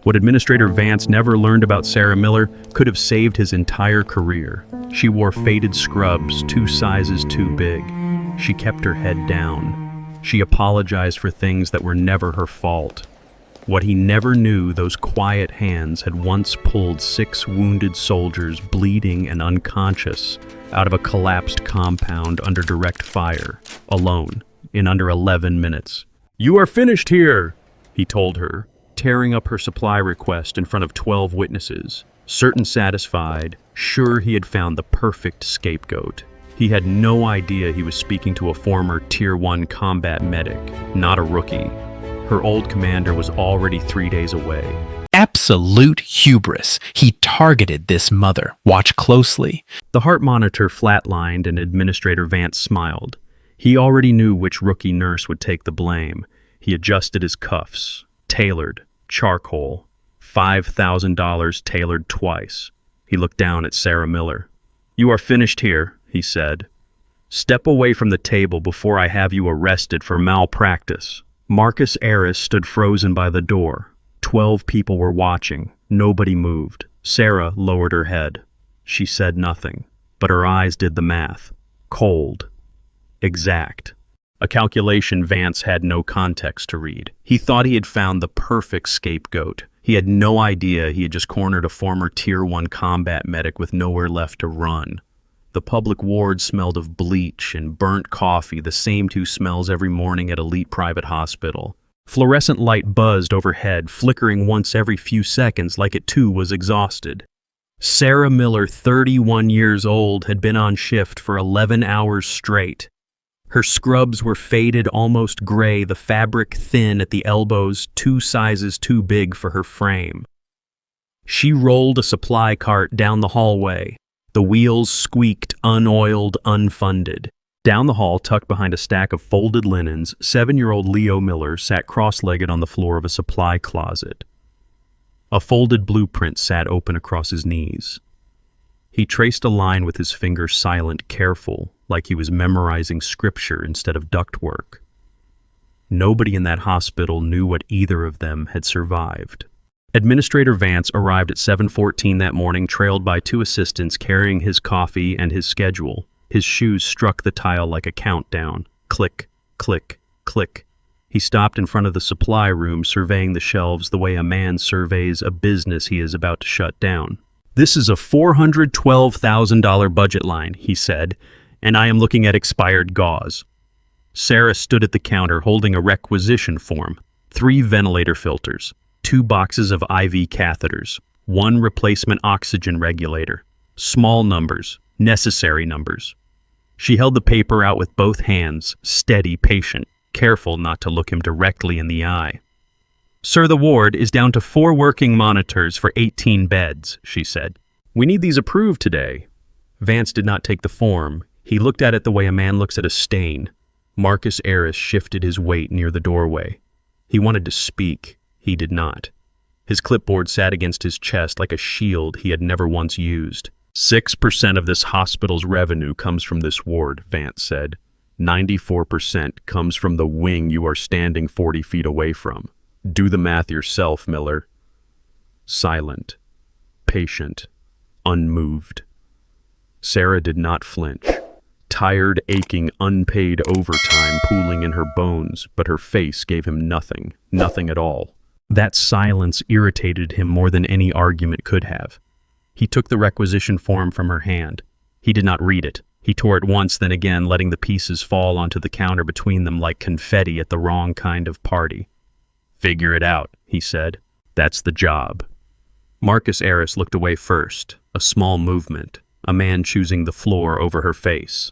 What Administrator Vance never learned about Sarah Miller could have saved his entire career. She wore faded scrubs, 2 sizes too big. She kept her head down. She apologized for things that were never her fault. What he never knew, those quiet hands had once pulled 6 wounded soldiers, bleeding and unconscious, out of a collapsed compound under direct fire, alone, in under 11 minutes. "You are finished here," he told her, tearing up her supply request in front of 12 witnesses, certain satisfied, sure he had found the perfect scapegoat. He had no idea he was speaking to a former Tier 1 combat medic, not a rookie. Her old commander was already 3 days away. Absolute hubris. He targeted this mother. Watch closely. The heart monitor flatlined and Administrator Vance smiled. He already knew which rookie nurse would take the blame. He adjusted his cuffs. Tailored. Charcoal. $5,000 tailored twice. He looked down at Sarah Miller. "You are finished here," he said. "Step away from the table before I have you arrested for malpractice." Marcus Aris stood frozen by the door. 12 people were watching. Nobody moved. Sarah lowered her head. She said nothing, but her eyes did the math. Cold. Exact. A calculation Vance had no context to read. He thought he had found the perfect scapegoat. He had no idea he had just cornered a former Tier 1 combat medic with nowhere left to run. The public ward smelled of bleach and burnt coffee, the same 2 smells every morning at elite private hospital. Fluorescent light buzzed overhead, flickering once every few seconds like it too was exhausted. Sarah Miller, 31 years old, had been on shift for 11 hours straight. Her scrubs were faded, almost gray, the fabric thin at the elbows, 2 sizes too big for her frame. She rolled a supply cart down the hallway. The wheels squeaked, unoiled, unfunded. Down the hall, tucked behind a stack of folded linens, 7-year-old Leo Miller sat cross-legged on the floor of a supply closet. A folded blueprint sat open across his knees. He traced a line with his finger silent, careful, like he was memorizing scripture instead of ductwork. Nobody in that hospital knew what either of them had survived. Administrator Vance arrived at 7:14 that morning, trailed by 2 assistants carrying his coffee and his schedule. His shoes struck the tile like a countdown. Click, click, click. He stopped in front of the supply room, surveying the shelves the way a man surveys a business he is about to shut down. "This is a $412,000 budget line," he said, "and I am looking at expired gauze." Sarah stood at the counter holding a requisition form, 3 ventilator filters, 2 boxes of IV catheters, 1 replacement oxygen regulator, small numbers, necessary numbers. She held the paper out with both hands, steady, patient, careful not to look him directly in the eye. "Sir, the ward is down to 4 working monitors for 18 beds, she said. "We need these approved today." Vance did not take the form. He looked at it the way a man looks at a stain. Marcus Aris shifted his weight near the doorway. He wanted to speak. He did not. His clipboard sat against his chest like a shield he had never once used. 6% of this hospital's revenue comes from this ward, Vance said. 94% comes from the wing you are standing 40 feet away from. Do the math yourself, Miller. Silent, patient, unmoved. Sarah did not flinch. Tired, aching, unpaid overtime pooling in her bones, but her face gave him nothing, nothing at all. That silence irritated him more than any argument could have. He took the requisition form from her hand. He did not read it. He tore it once, then again, letting the pieces fall onto the counter between them like confetti at the wrong kind of party. "Figure it out," he said. "That's the job." Marcus Aris looked away first, a small movement, a man choosing the floor over her face.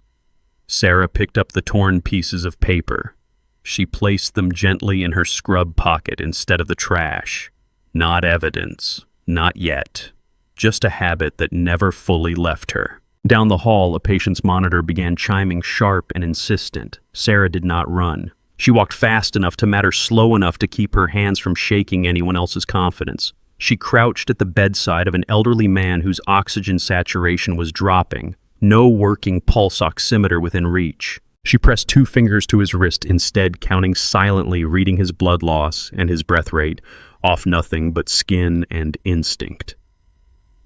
Sarah picked up the torn pieces of paper. She placed them gently in her scrub pocket instead of the trash. Not evidence. Not yet. Just a habit that never fully left her. Down the hall, a patient's monitor began chiming sharp and insistent. Sarah did not run. She walked fast enough to matter slow enough to keep her hands from shaking anyone else's confidence. She crouched at the bedside of an elderly man whose oxygen saturation was dropping, no working pulse oximeter within reach. She pressed 2 fingers to his wrist instead, counting silently, reading his blood loss and his breath rate. off nothing but skin and instinct.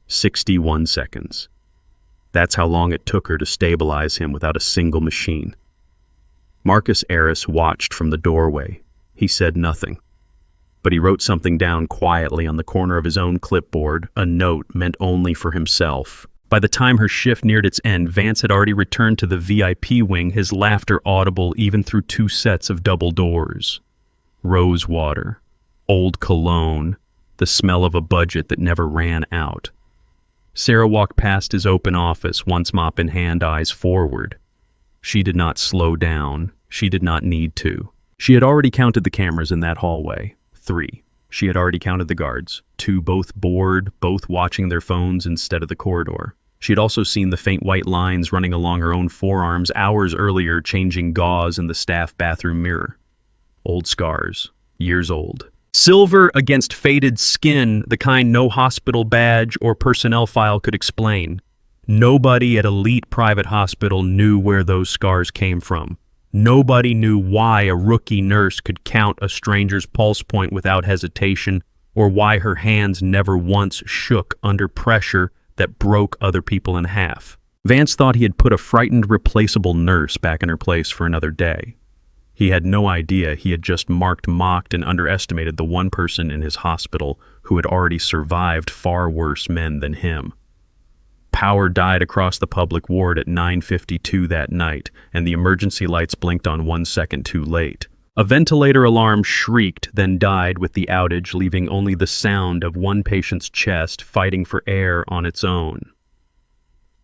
61 seconds. That's how long it took her to stabilize him without a single machine. Marcus Aris watched from the doorway. He said nothing, but he wrote something down quietly on the corner of his own clipboard, a note meant only for himself. By the time her shift neared its end, Vance had already returned to the VIP wing, his laughter audible even through 2 sets of double doors. Rose water, old cologne, the smell of a budget that never ran out. Sarah walked past his open office, once mop in hand, eyes forward. She did not slow down. She did not need to. She had already counted the cameras in that hallway. 3. She had already counted the guards. 2, both bored, both watching their phones instead of the corridor. She had also seen the faint white lines running along her own forearms hours earlier, changing gauze in the staff bathroom mirror. Old scars, years old. Silver against faded skin, the kind no hospital badge or personnel file could explain. Nobody at elite private hospital knew where those scars came from. Nobody knew why a rookie nurse could count a stranger's pulse point without hesitation, or why her hands never once shook under pressure that broke other people in half. Vance thought he had put a frightened, replaceable nurse back in her place for another day. He had no idea he had just mocked, and underestimated the one person in his hospital who had already survived far worse men than him. Power died across the public ward at 9:52 that night, and the emergency lights blinked on 1 second too late. A ventilator alarm shrieked, then died with the outage, leaving only the sound of one patient's chest fighting for air on its own.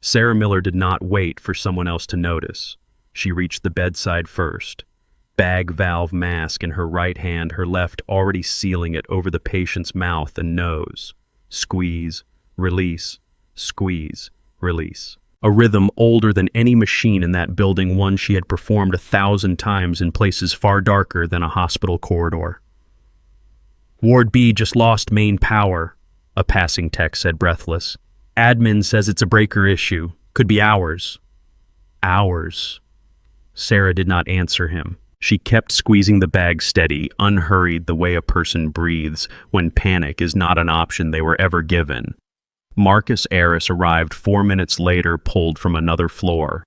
Sarah Miller did not wait for someone else to notice. She reached the bedside first. Bag valve mask in her right hand, her left already sealing it over the patient's mouth and nose. Squeeze, release, squeeze, release. A rhythm older than any machine in that building, one she had performed 1,000 times in places far darker than a hospital corridor. Ward B just lost main power, a passing tech said, breathless. Admin says it's a breaker issue. Could be hours. Hours. Sarah did not answer him. She kept squeezing the bag steady, unhurried, the way a person breathes when panic is not an option they were ever given. Marcus Aris arrived 4 minutes later, pulled from another floor.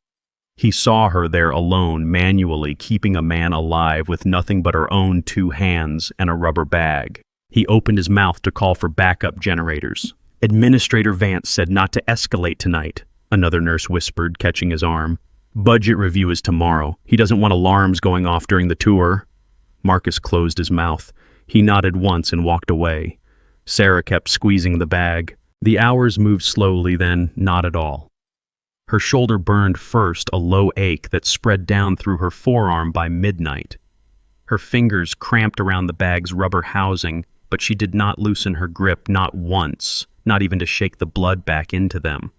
He saw her there alone, manually keeping a man alive with nothing but her own 2 hands and a rubber bag. He opened his mouth to call for backup generators. Administrator Vance said not to escalate tonight, another nurse whispered, catching his arm. Budget review is tomorrow. He doesn't want alarms going off during the tour. Marcus closed his mouth. He nodded once and walked away. Sarah kept squeezing the bag. The hours moved slowly, then not at all. Her shoulder burned first, a low ache that spread down through her forearm by midnight. Her fingers cramped around the bag's rubber housing, but she did not loosen her grip, not once, not even to shake the blood back into them.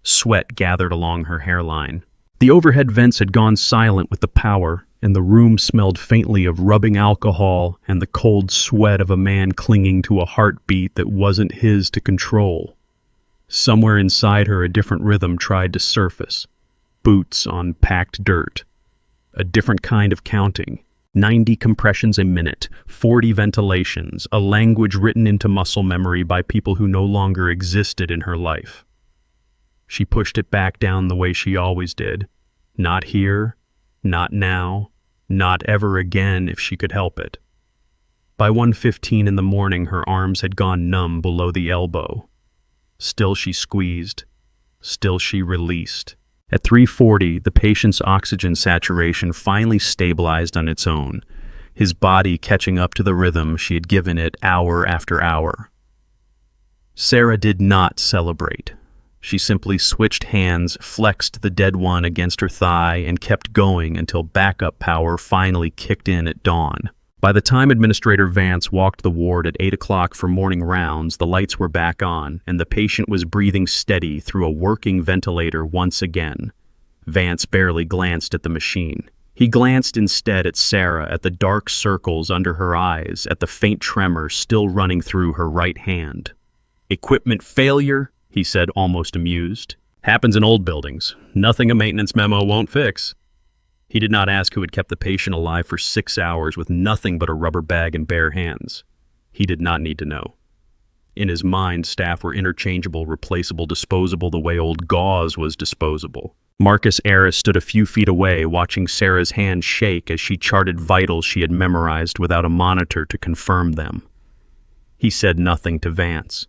Sweat gathered along her hairline. The overhead vents had gone silent with the power, and the room smelled faintly of rubbing alcohol and the cold sweat of a man clinging to a heartbeat that wasn't his to control. Somewhere inside her, a different rhythm tried to surface. Boots on packed dirt. A different kind of counting. 90 compressions a minute, 40 ventilations, a language written into muscle memory by people who no longer existed in her life. She pushed it back down the way she always did. Not here, not now, not ever again if she could help it. By 1:15 in the morning, her arms had gone numb below the elbow. Still she squeezed. Still she released. At 3:40, the patient's oxygen saturation finally stabilized on its own, his body catching up to the rhythm she had given it hour after hour. Sarah did not celebrate. She simply switched hands, flexed the dead one against her thigh, and kept going until backup power finally kicked in at dawn. By the time Administrator Vance walked the ward at 8 o'clock for morning rounds, the lights were back on, and the patient was breathing steady through a working ventilator once again. Vance barely glanced at the machine. He glanced instead at Sarah, at the dark circles under her eyes, at the faint tremor still running through her right hand. "Equipment failure?" he said, almost amused. "Happens in old buildings. Nothing a maintenance memo won't fix." He did not ask who had kept the patient alive for 6 hours with nothing but a rubber bag and bare hands. He did not need to know. In his mind, staff were interchangeable, replaceable, disposable the way old gauze was disposable. Marcus Aris stood a few feet away, watching Sarah's hand shake as she charted vitals she had memorized without a monitor to confirm them. He said nothing to Vance.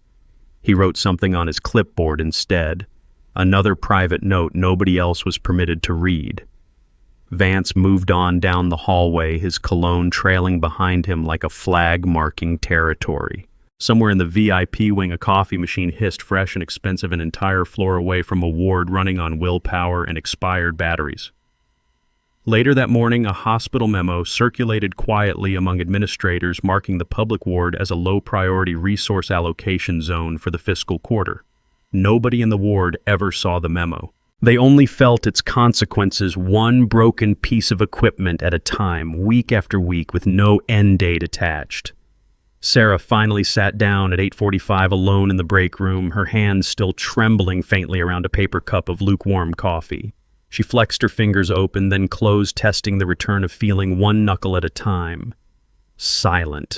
He wrote something on his clipboard instead, another private note nobody else was permitted to read. Vance moved on down the hallway, his cologne trailing behind him like a flag marking territory. Somewhere in the VIP wing, a coffee machine hissed, fresh and expensive, an entire floor away from a ward running on willpower and expired batteries. Later that morning, a hospital memo circulated quietly among administrators marking the public ward as a low-priority resource allocation zone for the fiscal quarter. Nobody in the ward ever saw the memo. They only felt its consequences, one broken piece of equipment at a time, week after week, with no end date attached. Sarah finally sat down at 8:45 alone in the break room, her hands still trembling faintly around a paper cup of lukewarm coffee. She flexed her fingers open, then closed, testing the return of feeling one knuckle at a time. Silent.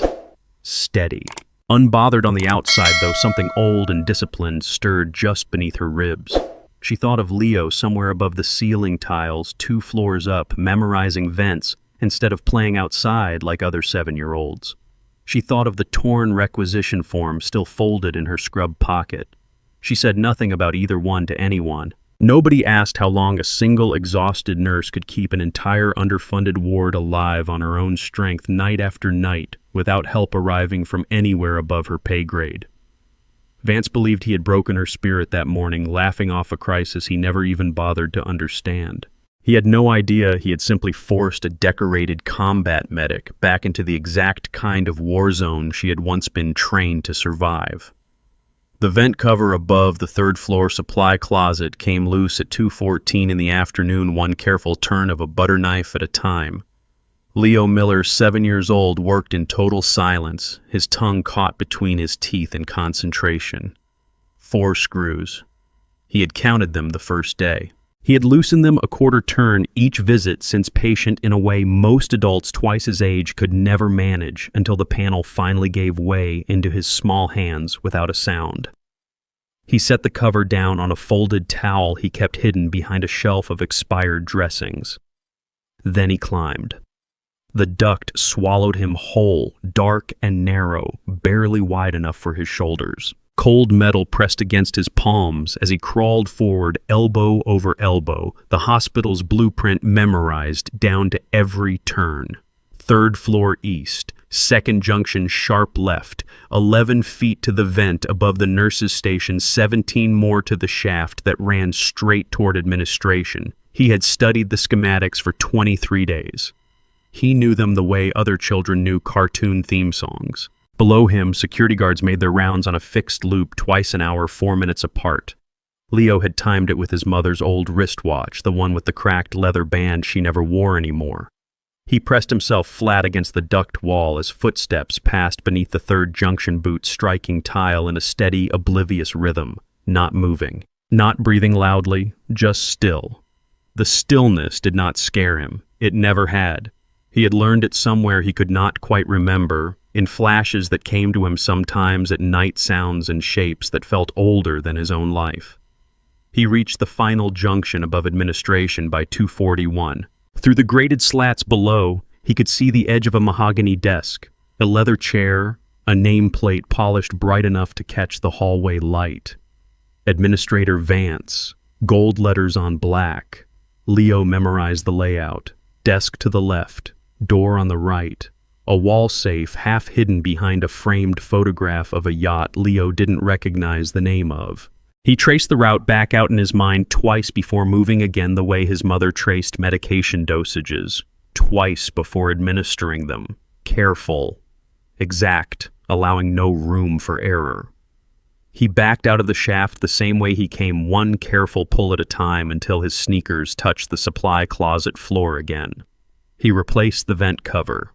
Steady. Unbothered on the outside, though, something old and disciplined stirred just beneath her ribs. She thought of Leo somewhere above the ceiling tiles, 2 floors up, memorizing vents instead of playing outside like other 7-year-olds. She thought of the torn requisition form still folded in her scrub pocket. She said nothing about either one to anyone. Nobody asked how long a single exhausted nurse could keep an entire underfunded ward alive on her own strength night after night without help arriving from anywhere above her pay grade. Vance believed he had broken her spirit that morning, laughing off a crisis he never even bothered to understand. He had no idea he had simply forced a decorated combat medic back into the exact kind of war zone she had once been trained to survive. The vent cover above the 3rd floor supply closet came loose at 2:14 in the afternoon, one careful turn of a butter knife at a time. Leo Miller, 7 years old, worked in total silence, his tongue caught between his teeth in concentration. 4 screws. He had counted them the first day. He had loosened them a quarter turn each visit since patient in a way most adults twice his age could never manage until the panel finally gave way into his small hands without a sound. He set the cover down on a folded towel he kept hidden behind a shelf of expired dressings. Then he climbed. The duct swallowed him whole, dark and narrow, barely wide enough for his shoulders. Cold metal pressed against his palms as he crawled forward, elbow over elbow, the hospital's blueprint memorized down to every turn. 3rd floor east, 2nd junction sharp left, 11 feet to the vent above the nurse's station, 17 more to the shaft that ran straight toward administration. He had studied the schematics for 23 days. He knew them the way other children knew cartoon theme songs. Below him, security guards made their rounds on a fixed loop twice an hour, 4 minutes apart. Leo had timed it with his mother's old wristwatch, the one with the cracked leather band she never wore anymore. He pressed himself flat against the duct wall as footsteps passed beneath the 3rd junction boot, striking tile in a steady, oblivious rhythm, not moving, not breathing loudly, just still. The stillness did not scare him. It never had. He had learned it somewhere he could not quite remember, in flashes that came to him sometimes at night, sounds and shapes that felt older than his own life. He reached the final junction above administration by 2:41. Through the grated slats below, he could see the edge of a mahogany desk, a leather chair, a nameplate polished bright enough to catch the hallway light. Administrator Vance, gold letters on black. Leo memorized the layout. Desk to the left, door on the right. A wall safe half hidden behind a framed photograph of a yacht Leo didn't recognize the name of. He traced the route back out in his mind twice before moving again the way his mother traced medication dosages, twice before administering them. Careful, exact, allowing no room for error. He backed out of the shaft the same way he came, one careful pull at a time until his sneakers touched the supply closet floor again. He replaced the vent cover.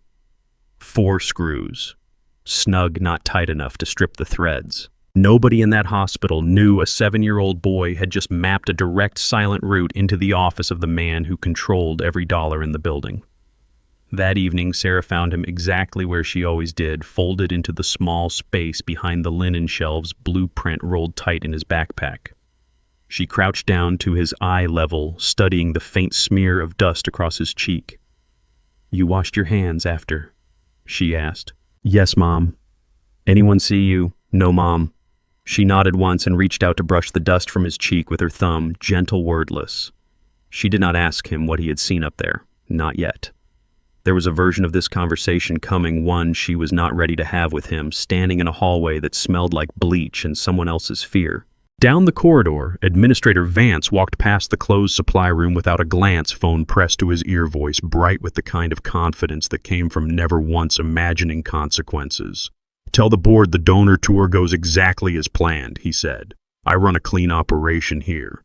4 screws. Snug, not tight enough to strip the threads. Nobody in that hospital knew a 7-year-old boy had just mapped a direct silent route into the office of the man who controlled every dollar in the building. That evening, Sarah found him exactly where she always did, folded into the small space behind the linen shelves, blueprint rolled tight in his backpack. She crouched down to his eye level, studying the faint smear of dust across his cheek. "You washed your hands after?" she asked. "Yes, Mom." "Anyone see you?" "No, Mom." She nodded once and reached out to brush the dust from his cheek with her thumb, gentle, wordless. She did not ask him what he had seen up there. Not yet. There was a version of this conversation coming, one she was not ready to have with him, standing in a hallway that smelled like bleach and someone else's fear. Down the corridor, Administrator Vance walked past the closed supply room without a glance, phone pressed to his ear, voice bright with the kind of confidence that came from never once imagining consequences. "Tell the board the donor tour goes exactly as planned," he said. "I run a clean operation here."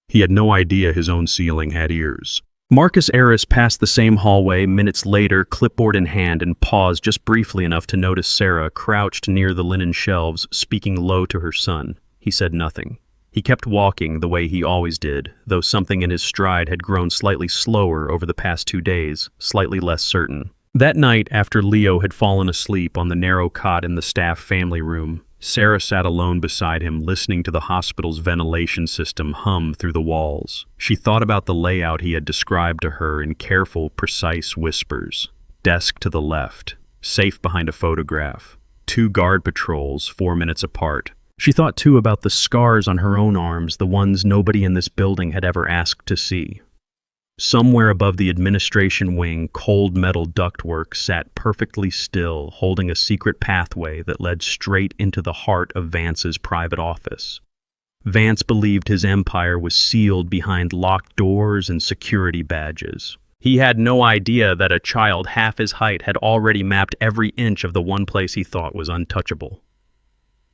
He had no idea his own ceiling had ears. Marcus Aris passed the same hallway minutes later, clipboard in hand, and paused just briefly enough to notice Sarah crouched near the linen shelves, speaking low to her son. He said nothing. He kept walking the way he always did, though something in his stride had grown slightly slower over the past 2 days, slightly less certain. That night, after Leo had fallen asleep on the narrow cot in the staff family room, Sarah sat alone beside him, listening to the hospital's ventilation system hum through the walls. She thought about the layout he had described to her in careful, precise whispers. Desk to the left, safe behind a photograph, 2 guard patrols 4 minutes apart. She thought too about the scars on her own arms, the ones nobody in this building had ever asked to see. Somewhere above the administration wing, cold metal ductwork sat perfectly still, holding a secret pathway that led straight into the heart of Vance's private office. Vance believed his empire was sealed behind locked doors and security badges. He had no idea that a child half his height had already mapped every inch of the one place he thought was untouchable.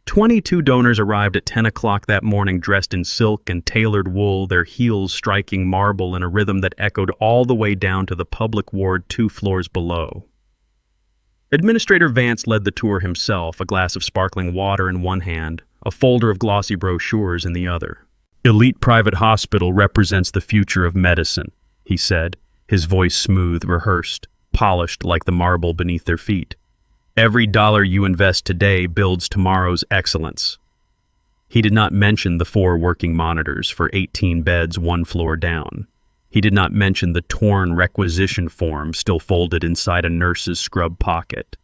22 donors arrived at 10 o'clock that morning, dressed in silk and tailored wool, their heels striking marble in a rhythm that echoed all the way down to the public ward 2 floors below. Administrator Vance led the tour himself, a glass of sparkling water in one hand, a folder of glossy brochures in the other. "Elite private hospital represents the future of medicine," he said, his voice smooth, rehearsed, polished like the marble beneath their feet. "Every dollar you invest today builds tomorrow's excellence." He did not mention the 4 working monitors for 18 beds 1 floor down. He did not mention the torn requisition form still folded inside a nurse's scrub pocket.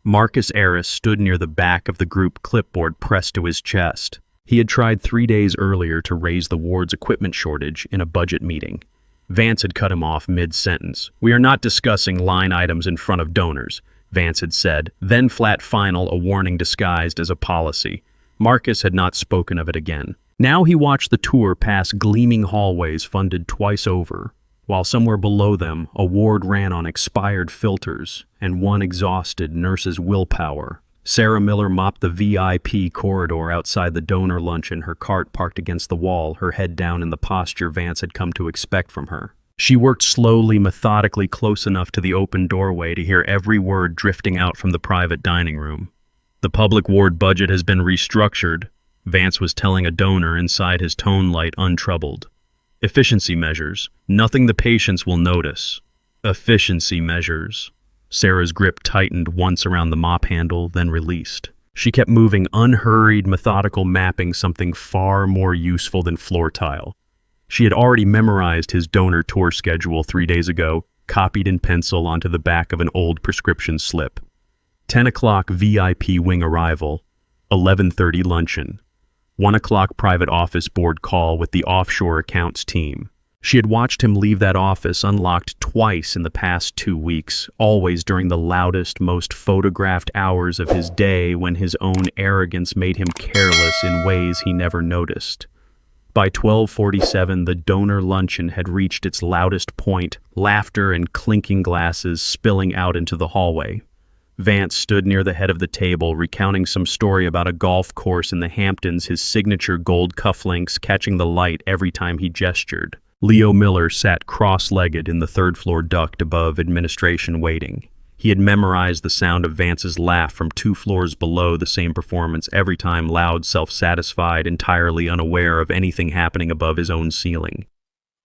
Marcus Aris stood near the back of the group, clipboard pressed to his chest. He had tried 3 days earlier to raise the ward's equipment shortage in a budget meeting. Vance had cut him off mid-sentence. "We are not discussing line items in front of donors," Vance had said, then flat final, a warning disguised as a policy. Marcus had not spoken of it again. Now he watched the tour pass gleaming hallways funded twice over, while somewhere below them a ward ran on expired filters and one exhausted nurse's willpower. Sarah Miller mopped the VIP corridor outside the donor luncheon, her cart parked against the wall, her head down in the posture Vance had come to expect from her. She worked slowly, methodically, close enough to the open doorway to hear every word drifting out from the private dining room. "The public ward budget has been restructured," Vance was telling a donor, inside his tone light untroubled. "Efficiency measures. Nothing the patients will notice. Efficiency measures." Sarah's grip tightened once around the mop handle, then released. She kept moving, unhurried, methodical, mapping something far more useful than floor tile. She had already memorized his donor tour schedule 3 days ago, copied in pencil onto the back of an old prescription slip. 10 o'clock VIP wing arrival, 11:30 luncheon, 1 o'clock private office board call with the offshore accounts team. She had watched him leave that office unlocked twice in the past 2 weeks, always during the loudest, most photographed hours of his day when his own arrogance made him careless in ways he never noticed. By 12:47, the donor luncheon had reached its loudest point, laughter and clinking glasses spilling out into the hallway. Vance stood near the head of the table, recounting some story about a golf course in the Hamptons, his signature gold cufflinks catching the light every time he gestured. Leo Miller sat cross-legged in the 3rd floor duct above administration waiting. He had memorized the sound of Vance's laugh from 2 floors below the same performance every time, loud, self-satisfied, entirely unaware of anything happening above his own ceiling.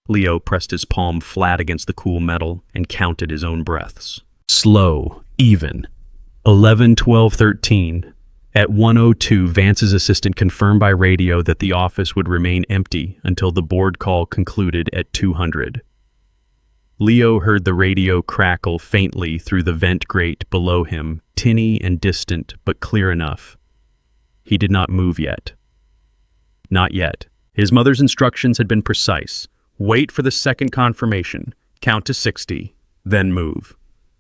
Leo pressed his palm flat against the cool metal and counted his own breaths. Slow, even. 11, 12, 13. At 1:02, Vance's assistant confirmed by radio that the office would remain empty until the board call concluded at 200. Leo heard the radio crackle faintly through the vent grate below him, tinny and distant, but clear enough. He did not move yet. Not yet. His mother's instructions had been precise. Wait for the second confirmation, count to 60, then move.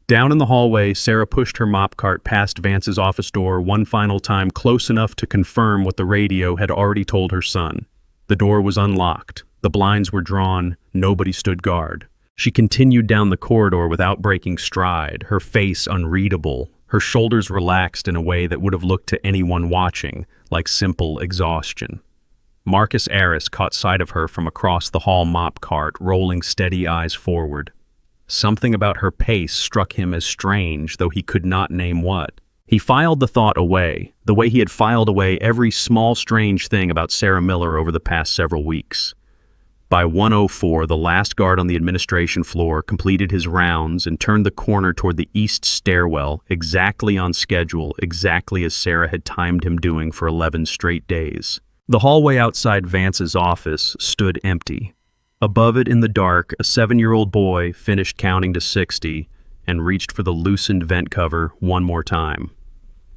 Down in the hallway, Sarah pushed her mop cart past Vance's office door one final time, close enough to confirm what the radio had already told her son. The door was unlocked. The blinds were drawn. Nobody stood guard. She continued down the corridor without breaking stride, her face unreadable, her shoulders relaxed in a way that would have looked to anyone watching like simple exhaustion. Marcus Aris caught sight of her from across the hall mop cart, rolling steady eyes forward. Something about her pace struck him as strange, though he could not name what. He filed the thought away, the way he had filed away every small strange thing about Sarah Miller over the past several weeks. By 1:04, the last guard on the administration floor completed his rounds and turned the corner toward the east stairwell, exactly on schedule, exactly as Sarah had timed him doing for 11 straight days. The hallway outside Vance's office stood empty. Above it in the dark, a 7-year-old boy finished counting to 60 and reached for the loosened vent cover one more time.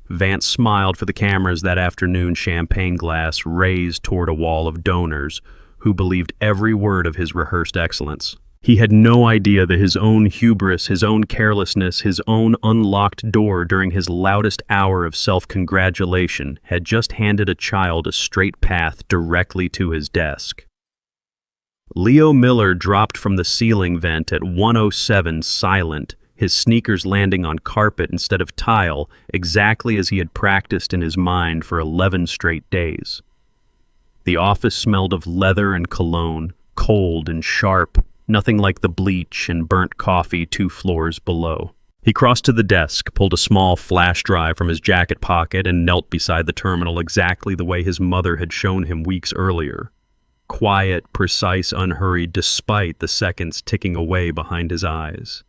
Vance smiled for the cameras that afternoon, champagne glass raised toward a wall of donors who believed every word of his rehearsed excellence. He had no idea that his own hubris, his own carelessness, his own unlocked door during his loudest hour of self-congratulation had just handed a child a straight path directly to his desk. Leo Miller dropped from the ceiling vent at 1:07 silent, his sneakers landing on carpet instead of tile, exactly as he had practiced in his mind for 11 straight days. The office smelled of leather and cologne, cold and sharp, nothing like the bleach and burnt coffee 2 floors below. He crossed to the desk, pulled a small flash drive from his jacket pocket, and knelt beside the terminal exactly the way his mother had shown him weeks earlier. Quiet, precise, unhurried, despite the seconds ticking away behind his eyes.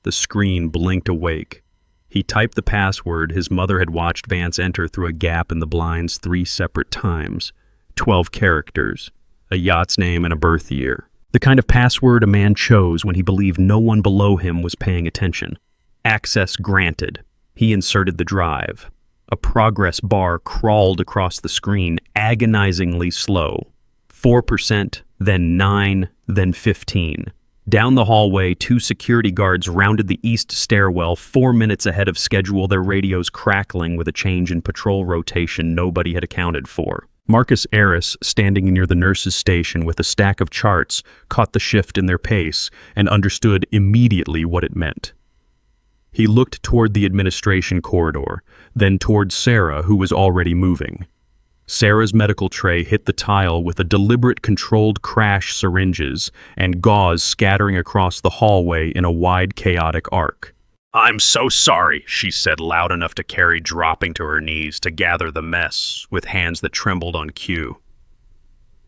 The screen blinked awake. He typed the password his mother had watched Vance enter through a gap in the blinds 3 separate times. 12 characters, a yacht's name and a birth year. The kind of password a man chose when he believed no one below him was paying attention. Access granted. He inserted the drive. A progress bar crawled across the screen, agonizingly slow. 4%, then 9, then 15. Down the hallway, 2 security guards rounded the east stairwell 4 minutes ahead of schedule, their radios crackling with a change in patrol rotation nobody had accounted for. Marcus Aris, standing near the nurse's station with a stack of charts, caught the shift in their pace and understood immediately what it meant. He looked toward the administration corridor, then toward Sarah, who was already moving. Sarah's medical tray hit the tile with a deliberate, controlled crash, syringes and gauze scattering across the hallway in a wide, chaotic arc. "I'm so sorry," she said, loud enough to Carrie dropping to her knees to gather the mess, with hands that trembled on cue.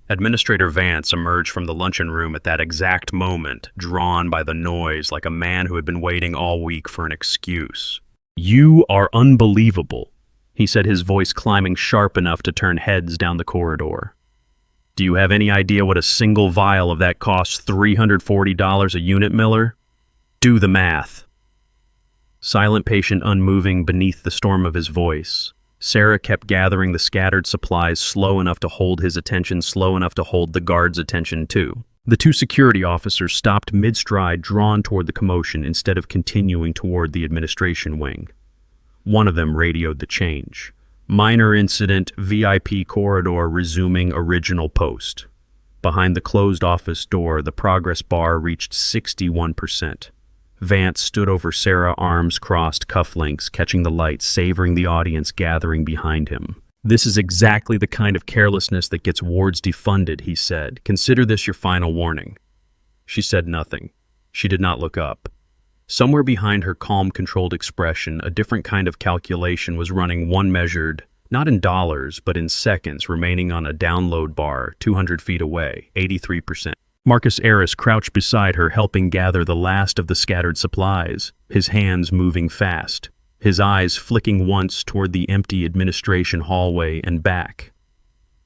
Administrator Vance emerged from the luncheon room at that exact moment, drawn by the noise like a man who had been waiting all week for an excuse. "You are unbelievable," he said, his voice climbing sharp enough to turn heads down the corridor. "Do you have any idea what a single vial of that costs $340 a unit, Miller? Do the math." Silent patient unmoving beneath the storm of his voice, Sarah kept gathering the scattered supplies slow enough to hold his attention, slow enough to hold the guard's attention too. The 2 security officers stopped mid-stride, drawn toward the commotion instead of continuing toward the administration wing. One of them radioed the change. "Minor incident, VIP corridor resuming original post." Behind the closed office door, the progress bar reached 61%. Vance stood over Sarah, arms crossed, cufflinks, catching the light, savoring the audience gathering behind him. "This is exactly the kind of carelessness that gets wards defunded," he said. "Consider this your final warning." She said nothing. She did not look up. Somewhere behind her calm, controlled expression, a different kind of calculation was running, one measured, not in dollars, but in seconds, remaining on a download bar 200 feet away, 83%. Marcus Aris crouched beside her, helping gather the last of the scattered supplies, his hands moving fast, his eyes flicking once toward the empty administration hallway and back.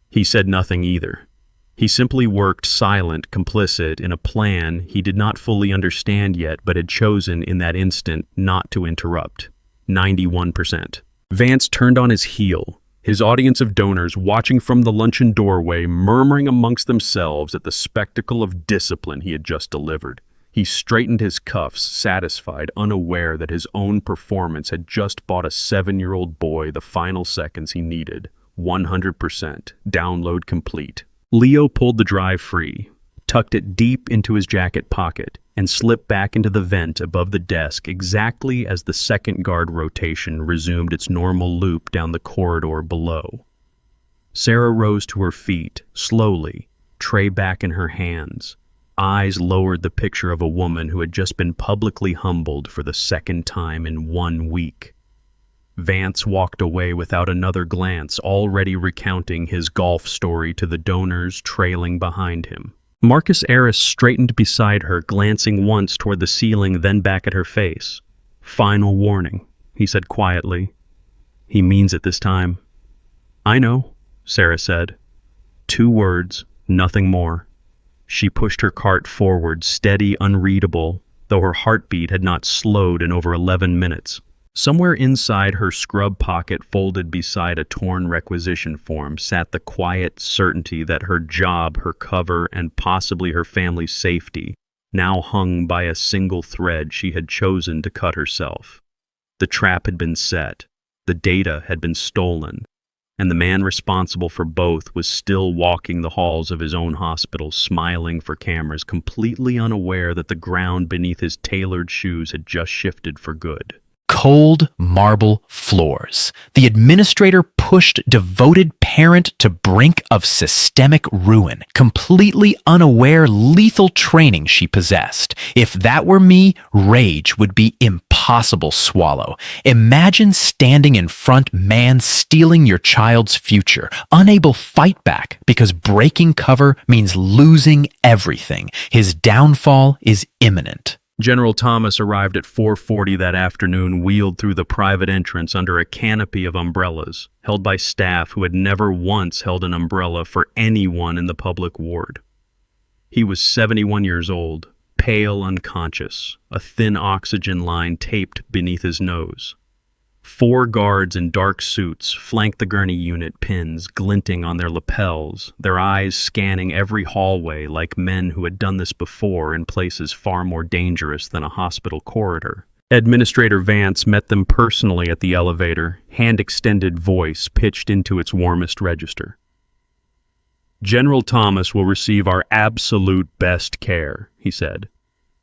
He said nothing either. He simply worked silent, complicit in a plan he did not fully understand yet but had chosen in that instant not to interrupt. 91%. Vance turned on his heel, his audience of donors watching from the luncheon doorway, murmuring amongst themselves at the spectacle of discipline he had just delivered. He straightened his cuffs, satisfied, unaware that his own performance had just bought a 7-year-old boy the final seconds he needed. 100%. Download complete. Leo pulled the drive free, tucked it deep into his jacket pocket, and slipped back into the vent above the desk exactly as the second guard rotation resumed its normal loop down the corridor below. Sarah rose to her feet, slowly, tray back in her hands. Eyes lowered the picture of a woman who had just been publicly humbled for the second time in 1 week. Vance walked away without another glance, already recounting his golf story to the donors trailing behind him. Marcus Aris straightened beside her, glancing once toward the ceiling, then back at her face. "Final warning," he said quietly. "He means it this time." "I know," Sarah said. 2 words, nothing more. She pushed her cart forward, steady, unreadable, though her heartbeat had not slowed in over 11 minutes. Somewhere inside her scrub pocket, folded beside a torn requisition form, sat the quiet certainty that her job, her cover, and possibly her family's safety now hung by a single thread she had chosen to cut herself. The trap had been set, the data had been stolen, and the man responsible for both was still walking the halls of his own hospital, smiling for cameras, completely unaware that the ground beneath his tailored shoes had just shifted for good. Cold marble floors. The administrator pushed devoted parent to brink of systemic ruin, completely unaware lethal training she possessed. If that were me, rage would be impossible swallow. Imagine standing in front, man stealing your child's future, unable fight back because breaking cover means losing everything. His downfall is imminent. General Thomas arrived at 4:40 that afternoon, wheeled through the private entrance under a canopy of umbrellas, held by staff who had never once held an umbrella for anyone in the public ward. He was 71 years old, pale, unconscious, a thin oxygen line taped beneath his nose. 4 guards in dark suits flanked the gurney unit, pins glinting on their lapels, their eyes scanning every hallway like men who had done this before in places far more dangerous than a hospital corridor. Administrator Vance met them personally at the elevator, hand-extended voice pitched into its warmest register. "General Thomas will receive our absolute best care," he said.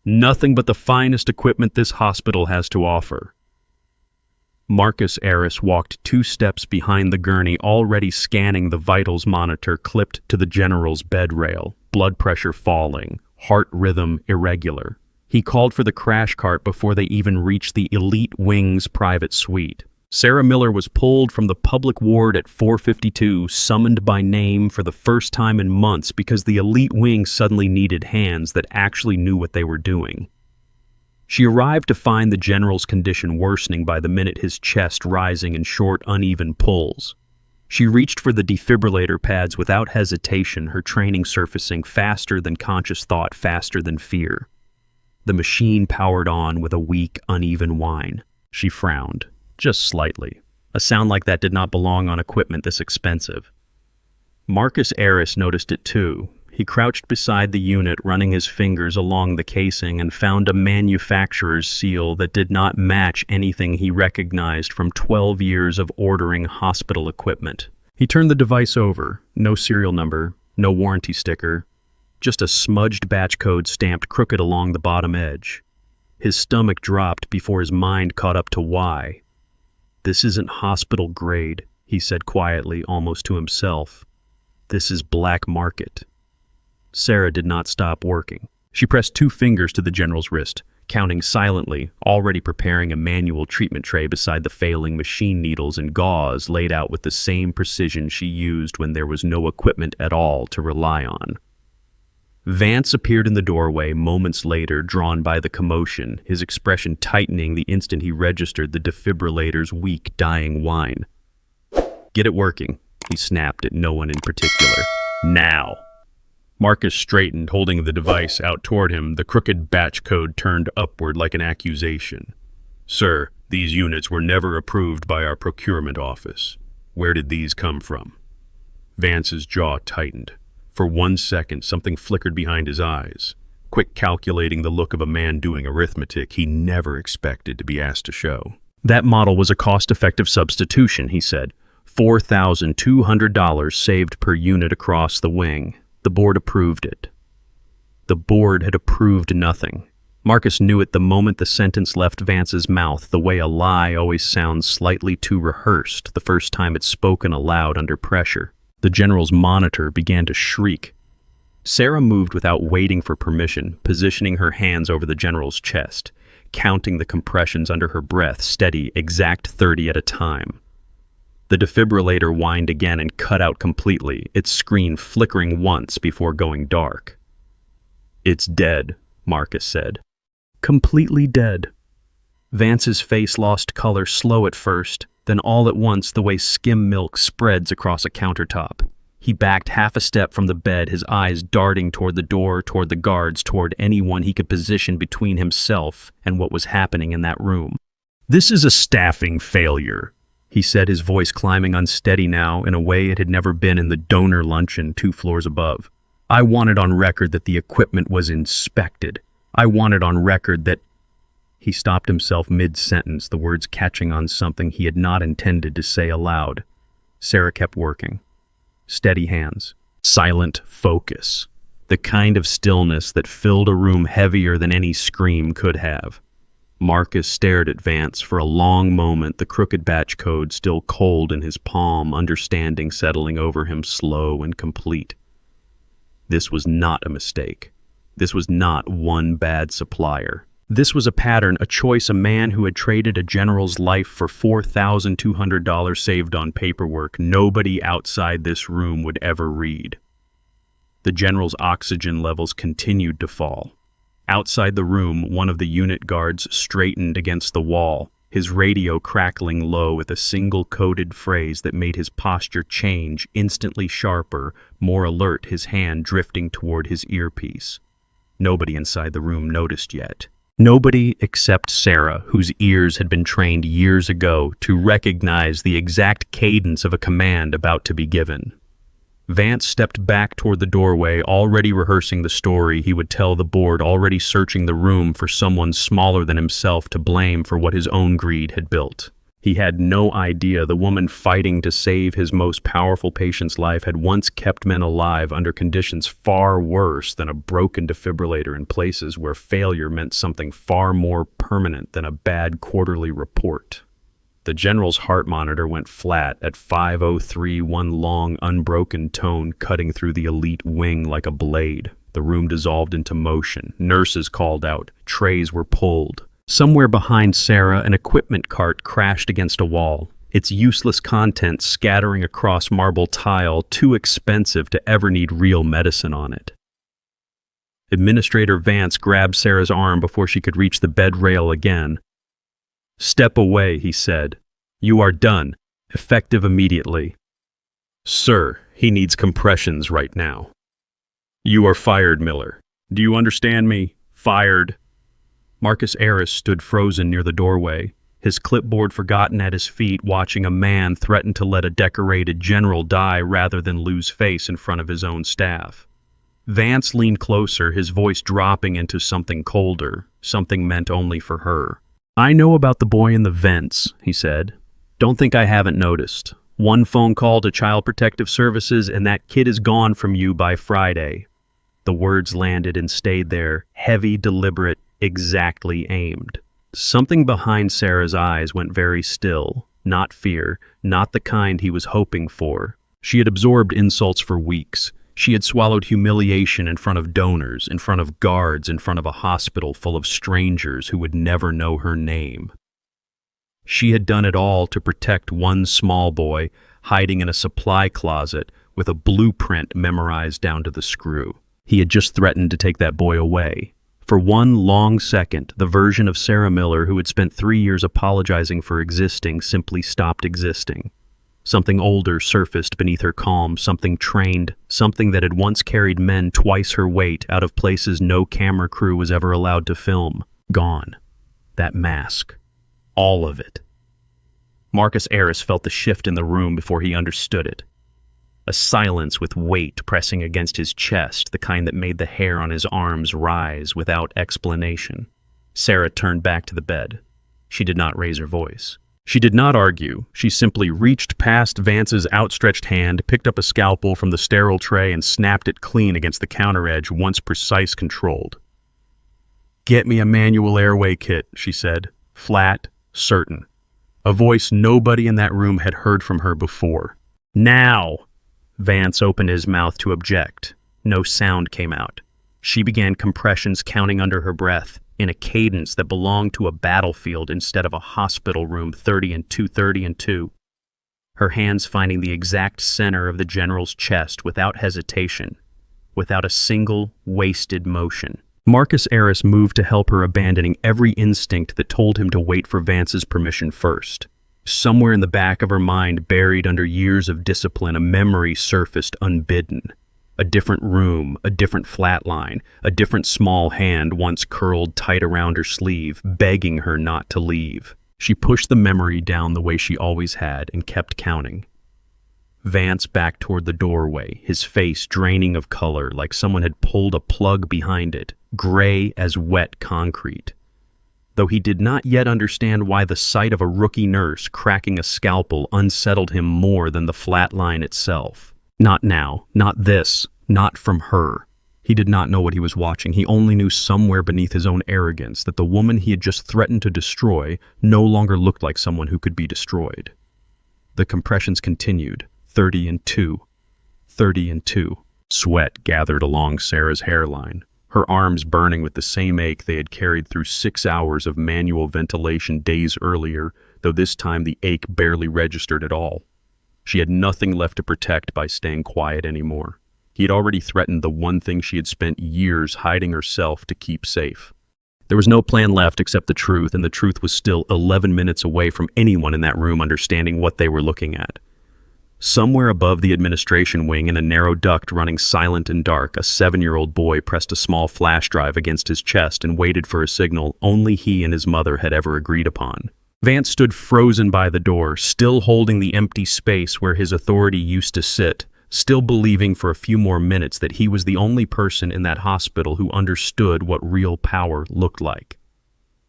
"Nothing but the finest equipment this hospital has to offer." Marcus Aris walked 2 steps behind the gurney, already scanning the vitals monitor clipped to the general's bed rail, blood pressure falling, heart rhythm irregular. He called for the crash cart before they even reached the elite wing's private suite. Sarah Miller was pulled from the public ward at 4:52, summoned by name for the first time in months because the elite wing suddenly needed hands that actually knew what they were doing. She arrived to find the general's condition worsening by the minute, his chest rising in short, uneven pulls. She reached for the defibrillator pads without hesitation, her training surfacing faster than conscious thought, faster than fear. The machine powered on with a weak, uneven whine. She frowned, just slightly. A sound like that did not belong on equipment this expensive. Marcus Aris noticed it too. He crouched beside the unit, running his fingers along the casing, and found a manufacturer's seal that did not match anything he recognized from 12 years of ordering hospital equipment. He turned the device over. No serial number, no warranty sticker, just a smudged batch code stamped crooked along the bottom edge. His stomach dropped before his mind caught up to why. "This isn't hospital grade," he said quietly, almost to himself. "This is black market." Sarah did not stop working. She pressed 2 fingers to the general's wrist, counting silently, already preparing a manual treatment tray beside the failing machine needles and gauze laid out with the same precision she used when there was no equipment at all to rely on. Vance appeared in the doorway moments later, drawn by the commotion, his expression tightening the instant he registered the defibrillator's weak, dying whine. "Get it working," he snapped at no one in particular. "Now." Marcus straightened, holding the device out toward him, the crooked batch code turned upward like an accusation. "Sir, these units were never approved by our procurement office. Where did these come from?" Vance's jaw tightened. For 1 second, something flickered behind his eyes, quick calculating the look of a man doing arithmetic he never expected to be asked to show. "That model was a cost-effective substitution," he said. $4,200 saved per unit across the wing. The board approved it. The board had approved nothing. Marcus knew it the moment the sentence left Vance's mouth, the way a lie always sounds slightly too rehearsed the first time it's spoken aloud under pressure. The general's monitor began to shriek. Sarah moved without waiting for permission, positioning her hands over the general's chest, counting the compressions under her breath, steady, exact 30 at a time. The defibrillator whined again and cut out completely, its screen flickering once before going dark. "It's dead," Marcus said. "Completely dead." Vance's face lost color, slow at first, then all at once the way skim milk spreads across a countertop. He backed half a step from the bed, his eyes darting toward the door, toward the guards, toward anyone he could position between himself and what was happening in that room. "This is a staffing failure," he said, his voice climbing unsteady now in a way it had never been in the donor luncheon 2 floors above. "I want it on record that the equipment was inspected. I want it on record that—" He stopped himself mid-sentence, the words catching on something he had not intended to say aloud. Sarah kept working. Steady hands. Silent focus. The kind of stillness that filled a room heavier than any scream could have. Marcus stared at Vance for a long moment, the crooked batch code still cold in his palm, understanding settling over him slow and complete. This was not a mistake. This was not one bad supplier. This was a pattern, a choice, a man who had traded a general's life for $4,200 saved on paperwork nobody outside this room would ever read. The general's oxygen levels continued to fall. Outside the room, one of the unit guards straightened against the wall, his radio crackling low with a single coded phrase that made his posture change, instantly sharper, more alert, his hand drifting toward his earpiece. Nobody inside the room noticed yet. Nobody except Sarah, whose ears had been trained years ago to recognize the exact cadence of a command about to be given. Vance stepped back toward the doorway, already rehearsing the story he would tell the board, already searching the room for someone smaller than himself to blame for what his own greed had built. He had no idea the woman fighting to save his most powerful patient's life had once kept men alive under conditions far worse than a broken defibrillator in places where failure meant something far more permanent than a bad quarterly report. The general's heart monitor went flat at 5:03, one long, unbroken tone cutting through the elite wing like a blade. The room dissolved into motion. Nurses called out. Trays were pulled. Somewhere behind Sarah, an equipment cart crashed against a wall, its useless contents scattering across marble tile, too expensive to ever need real medicine on it. Administrator Vance grabbed Sarah's arm before she could reach the bed rail again. "Step away," he said. "You are done. Effective immediately." "Sir, he needs compressions right now." "You are fired, Miller. Do you understand me? Fired." Marcus Aris stood frozen near the doorway, his clipboard forgotten at his feet, watching a man threaten to let a decorated general die rather than lose face in front of his own staff. Vance leaned closer, his voice dropping into something colder, something meant only for her. "I know about the boy in the vents," he said. "Don't think I haven't noticed. One phone call to Child Protective Services and that kid is gone from you by Friday." The words landed and stayed there, heavy, deliberate, exactly aimed. Something behind Sarah's eyes went very still, not fear, not the kind he was hoping for. She had absorbed insults for weeks. She had swallowed humiliation in front of donors, in front of guards, in front of a hospital full of strangers who would never know her name. She had done it all to protect one small boy hiding in a supply closet with a blueprint memorized down to the screw. He had just threatened to take that boy away. For one long second, the version of Sarah Miller who had spent 3 years apologizing for existing simply stopped existing. Something older surfaced beneath her calm, something trained, something that had once carried men twice her weight out of places no camera crew was ever allowed to film. Gone. That mask. All of it. Marcus Aris felt the shift in the room before he understood it. A silence with weight pressing against his chest, the kind that made the hair on his arms rise without explanation. Sarah turned back to the bed. She did not raise her voice. She did not argue. She simply reached past Vance's outstretched hand, picked up a scalpel from the sterile tray, and snapped it clean against the counter edge, once precise, controlled. "Get me a manual airway kit," she said, flat, certain. A voice nobody in that room had heard from her before. "Now!" Vance opened his mouth to object. No sound came out. She began compressions, counting under her breath, in a cadence that belonged to a battlefield instead of a hospital room, 30 and 2, 30 and 2. Her hands finding the exact center of the general's chest without hesitation, without a single wasted motion. Marcus Aris moved to help her, abandoning every instinct that told him to wait for Vance's permission first. Somewhere in the back of her mind, buried under years of discipline, a memory surfaced unbidden. A different room, a different flatline, a different small hand once curled tight around her sleeve, begging her not to leave. She pushed the memory down the way she always had and kept counting. Vance backed toward the doorway, his face draining of color like someone had pulled a plug behind it, gray as wet concrete. Though he did not yet understand why the sight of a rookie nurse cracking a scalpel unsettled him more than the flatline itself. Not now, not this, not from her. He did not know what he was watching. He only knew somewhere beneath his own arrogance that the woman he had just threatened to destroy no longer looked like someone who could be destroyed. The compressions continued, 30 and 2, 30 and 2. Sweat gathered along Sarah's hairline, her arms burning with the same ache they had carried through 6 hours of manual ventilation days earlier, though this time the ache barely registered at all. She had nothing left to protect by staying quiet anymore. He had already threatened the one thing she had spent years hiding herself to keep safe. There was no plan left except the truth, and the truth was still 11 minutes away from anyone in that room understanding what they were looking at. Somewhere above the administration wing, in a narrow duct running silent and dark, a 7-year-old boy pressed a small flash drive against his chest and waited for a signal only he and his mother had ever agreed upon. Vance stood frozen by the door, still holding the empty space where his authority used to sit, still believing for a few more minutes that he was the only person in that hospital who understood what real power looked like.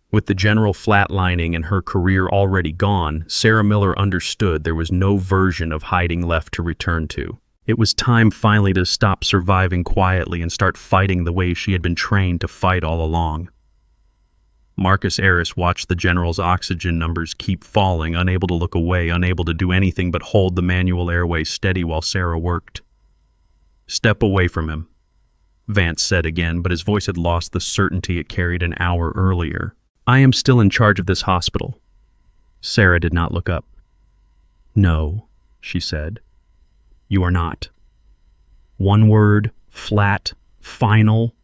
With the general flatlining and her career already gone, Sarah Miller understood there was no version of hiding left to return to. It was time finally to stop surviving quietly and start fighting the way she had been trained to fight all along. Marcus Aris watched the general's oxygen numbers keep falling, unable to look away, unable to do anything but hold the manual airway steady while Sarah worked. "Step away from him," Vance said again, but his voice had lost the certainty it carried an hour earlier. "I am still in charge of this hospital." Sarah did not look up. "No," she said. "You are not." One word, flat, final.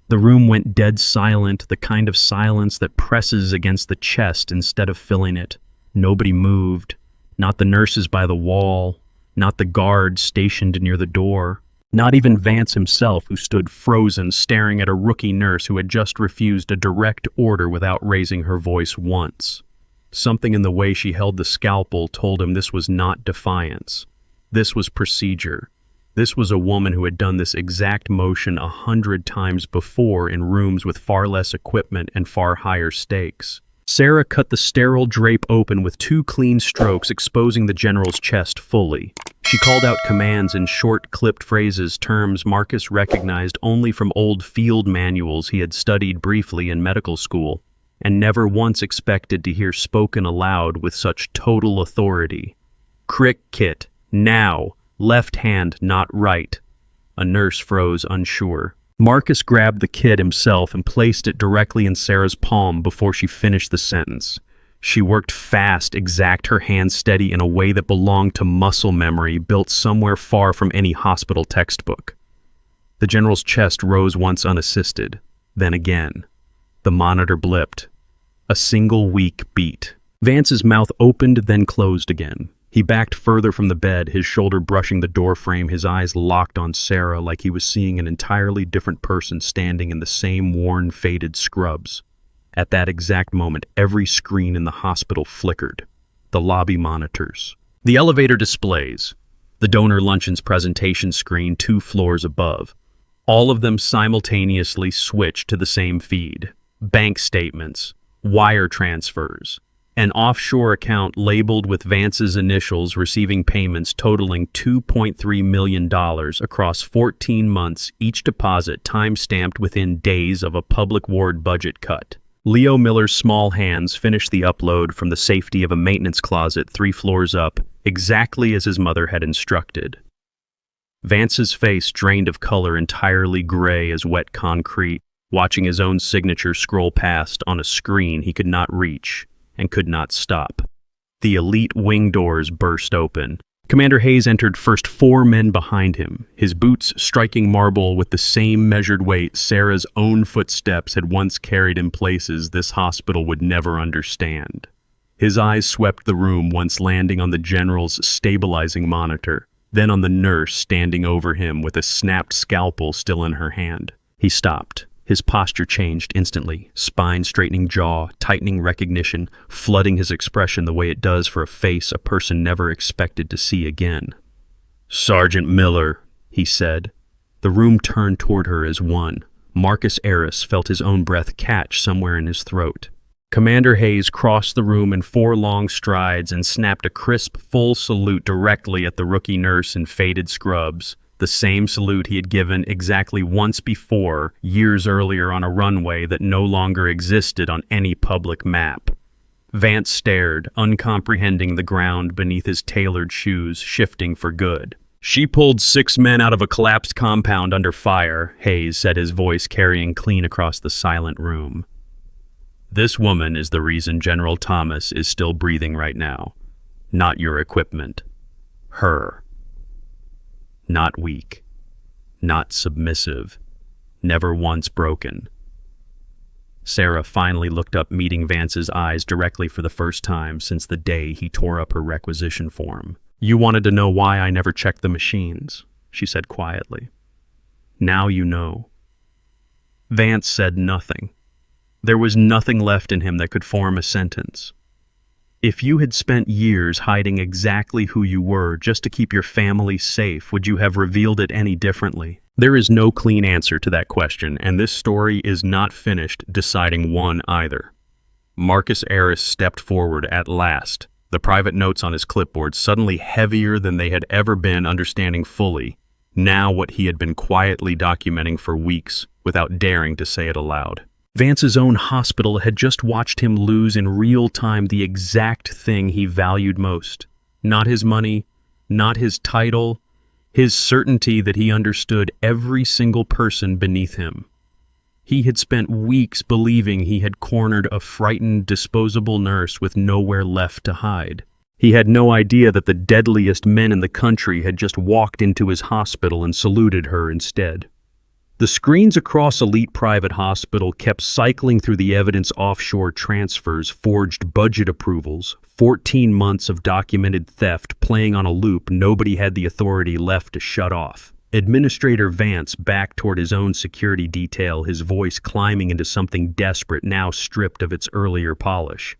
The room went dead silent, the kind of silence that presses against the chest instead of filling it. Nobody moved. Not the nurses by the wall, not the guards stationed near the door, not even Vance himself, who stood frozen, staring at a rookie nurse who had just refused a direct order without raising her voice once. Something in the way she held the scalpel told him this was not defiance. This was procedure. This was a woman who had done this exact motion 100 times before in rooms with far less equipment and far higher stakes. Sarah cut the sterile drape open with 2 clean strokes, exposing the general's chest fully. She called out commands in short, clipped phrases, terms Marcus recognized only from old field manuals he had studied briefly in medical school, and never once expected to hear spoken aloud with such total authority. "Crick kit, now! Left hand, not right." A nurse froze, unsure. Marcus grabbed the kit himself and placed it directly in Sarah's palm before she finished the sentence. She worked fast, exact, her hands steady in a way that belonged to muscle memory built somewhere far from any hospital textbook. The general's chest rose once unassisted, then again. The monitor blipped. A single weak beat. Vance's mouth opened, then closed again. He backed further from the bed, his shoulder brushing the door frame, his eyes locked on Sarah like he was seeing an entirely different person standing in the same worn, faded scrubs. At that exact moment, every screen in the hospital flickered. The lobby monitors. The elevator displays. The donor luncheon's presentation screen 2 floors above. All of them simultaneously switched to the same feed. Bank statements. Wire transfers. An offshore account labeled with Vance's initials receiving payments totaling $2.3 million across 14 months, each deposit time-stamped within days of a public ward budget cut. Leo Miller's small hands finished the upload from the safety of a maintenance closet 3 floors up, exactly as his mother had instructed. Vance's face drained of color, entirely gray as wet concrete, watching his own signature scroll past on a screen he could not reach and could not stop. The elite wing doors burst open. Commander Hayes entered first, 4 men behind him, his boots striking marble with the same measured weight Sarah's own footsteps had once carried in places this hospital would never understand. His eyes swept the room, once landing on the general's stabilizing monitor, then on the nurse standing over him with a snapped scalpel still in her hand. He stopped. His posture changed instantly, spine-straightening jaw, tightening recognition, flooding his expression the way it does for a face a person never expected to see again. "Sergeant Miller," he said. The room turned toward her as one. Marcus Aris felt his own breath catch somewhere in his throat. Commander Hayes crossed the room in 4 long strides and snapped a crisp, full salute directly at the rookie nurse in faded scrubs. The same salute he had given exactly once before, years earlier on a runway that no longer existed on any public map. Vance stared, uncomprehending the ground beneath his tailored shoes shifting for good. "She pulled 6 men out of a collapsed compound under fire," Hayes said, his voice carrying clean across the silent room. "This woman is the reason General Thomas is still breathing right now. Not your equipment. Her. Not weak, not submissive, never once broken." Sarah finally looked up, meeting Vance's eyes directly for the first time since the day he tore up her requisition form. "You wanted to know why I never checked the machines," she said quietly. "Now you know." Vance said nothing. There was nothing left in him that could form a sentence. If you had spent years hiding exactly who you were just to keep your family safe, would you have revealed it any differently? There is no clean answer to that question, and this story is not finished deciding one either. Marcus Aris stepped forward at last, the private notes on his clipboard suddenly heavier than they had ever been, understanding fully, now what he had been quietly documenting for weeks without daring to say it aloud. Vance's own hospital had just watched him lose in real time the exact thing he valued most. Not his money, not his title, his certainty that he understood every single person beneath him. He had spent weeks believing he had cornered a frightened, disposable nurse with nowhere left to hide. He had no idea that the deadliest men in the country had just walked into his hospital and saluted her instead. The screens across Elite Private Hospital kept cycling through the evidence: offshore transfers, forged budget approvals, 14 months of documented theft playing on a loop nobody had the authority left to shut off. Administrator Vance backed toward his own security detail, his voice climbing into something desperate now stripped of its earlier polish.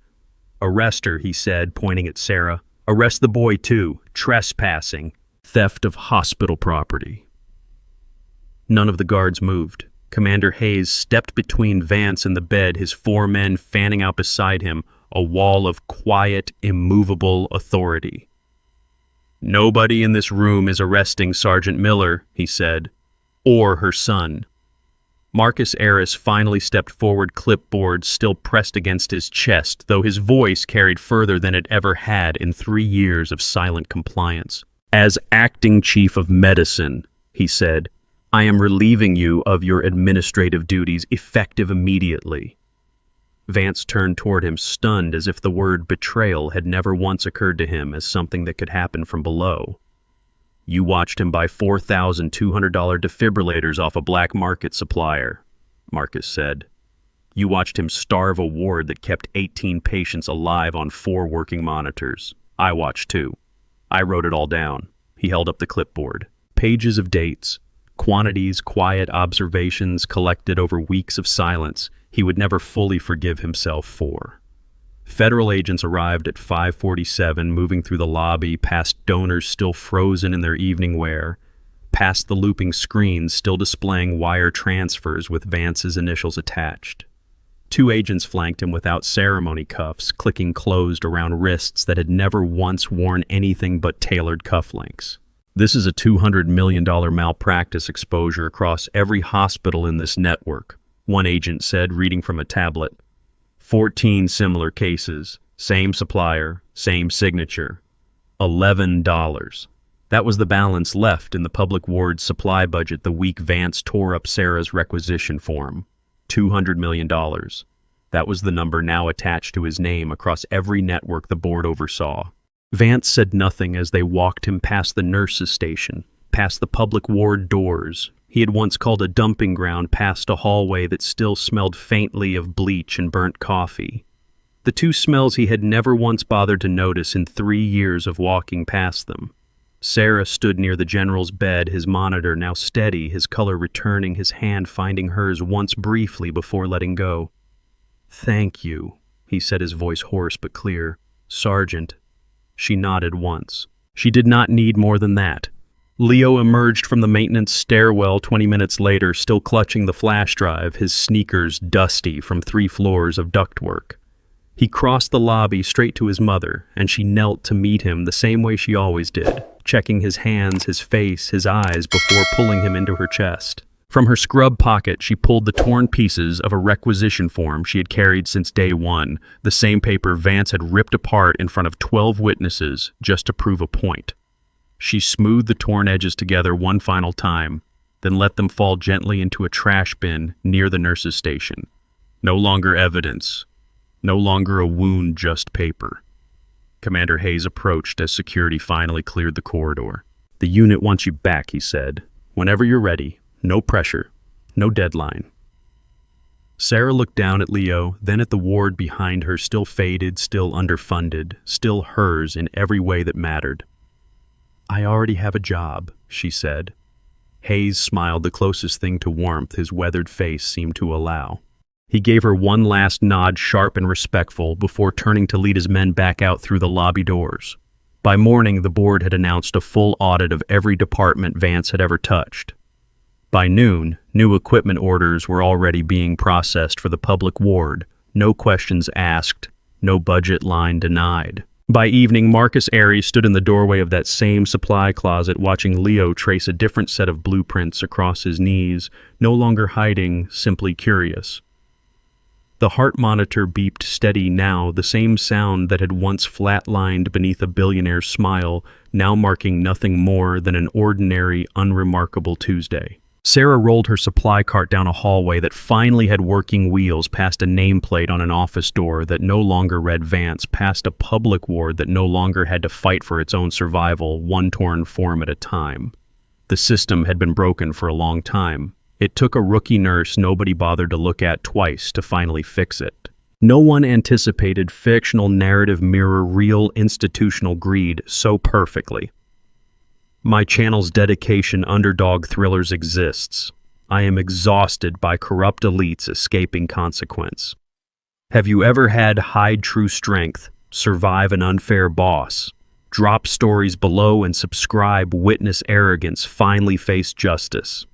"Arrest her," he said, pointing at Sarah. "Arrest the boy too. Trespassing. Theft of hospital property." None of the guards moved. Commander Hayes stepped between Vance and the bed, his 4 men fanning out beside him, a wall of quiet, immovable authority. "Nobody in this room is arresting Sergeant Miller," he said, "or her son." Marcus Aris finally stepped forward, clipboard still pressed against his chest, though his voice carried further than it ever had in 3 years of silent compliance. "As acting chief of medicine," he said, "I am relieving you of your administrative duties, effective immediately." Vance turned toward him, stunned, as if the word betrayal had never once occurred to him as something that could happen from below. You watched him buy $4,200 defibrillators off a black market supplier, Marcus said. You watched him starve a ward that kept 18 patients alive on 4 working monitors. I watched too. I wrote it all down. He held up the clipboard. Pages of dates, quantities, quiet observations collected over weeks of silence he would never fully forgive himself for. Federal agents arrived at 5:47, moving through the lobby, past donors still frozen in their evening wear, past the looping screens still displaying wire transfers with Vance's initials attached. 2 agents flanked him without ceremony cuffs, clicking closed around wrists that had never once worn anything but tailored cufflinks. This is a $200 million malpractice exposure across every hospital in this network, one agent said, reading from a tablet. 14 similar cases, same supplier, same signature. $11. That was the balance left in the public ward's supply budget the week Vance tore up Sarah's requisition form. $200 million. That was the number now attached to his name across every network the board oversaw. Vance said nothing as they walked him past the nurses' station, past the public ward doors. He had once called a dumping ground, past a hallway that still smelled faintly of bleach and burnt coffee. The 2 smells he had never once bothered to notice in 3 years of walking past them. Sarah stood near the general's bed, his monitor now steady, his color returning, his hand finding hers once briefly before letting go. "Thank you," he said, his voice hoarse but clear. "Sergeant." She nodded once. She did not need more than that. Leo emerged from the maintenance stairwell 20 minutes later, still clutching the flash drive, his sneakers dusty from 3 floors of ductwork. He crossed the lobby straight to his mother, and she knelt to meet him the same way she always did, checking his hands, his face, his eyes before pulling him into her chest. From her scrub pocket, she pulled the torn pieces of a requisition form she had carried since day one, the same paper Vance had ripped apart in front of 12 witnesses just to prove a point. She smoothed the torn edges together one final time, then let them fall gently into a trash bin near the nurse's station. No longer evidence. No longer a wound, just paper. Commander Hayes approached as security finally cleared the corridor. "The unit wants you back," he said. "Whenever you're ready. No pressure. No deadline." Sarah looked down at Leo, then at the ward behind her, still faded, still underfunded, still hers in every way that mattered. "I already have a job," she said. Hayes smiled, the closest thing to warmth his weathered face seemed to allow. He gave her one last nod, sharp and respectful, before turning to lead his men back out through the lobby doors. By morning, the board had announced a full audit of every department Vance had ever touched. By noon, new equipment orders were already being processed for the public ward, no questions asked, no budget line denied. By evening, Marcus Aries stood in the doorway of that same supply closet, watching Leo trace a different set of blueprints across his knees, no longer hiding, simply curious. The heart monitor beeped steady now, the same sound that had once flatlined beneath a billionaire's smile, now marking nothing more than an ordinary, unremarkable Tuesday. Sarah rolled her supply cart down a hallway that finally had working wheels, past a nameplate on an office door that no longer read Vance, past a public ward that no longer had to fight for its own survival, one torn form at a time. The system had been broken for a long time. It took a rookie nurse nobody bothered to look at twice to finally fix it. No one anticipated fictional narrative mirror real institutional greed so perfectly. My channel's dedication underdog thrillers exists. I am exhausted by corrupt elites escaping consequence. Have you ever had hide true strength, survive an unfair boss, drop stories below and subscribe, witness arrogance, finally face justice?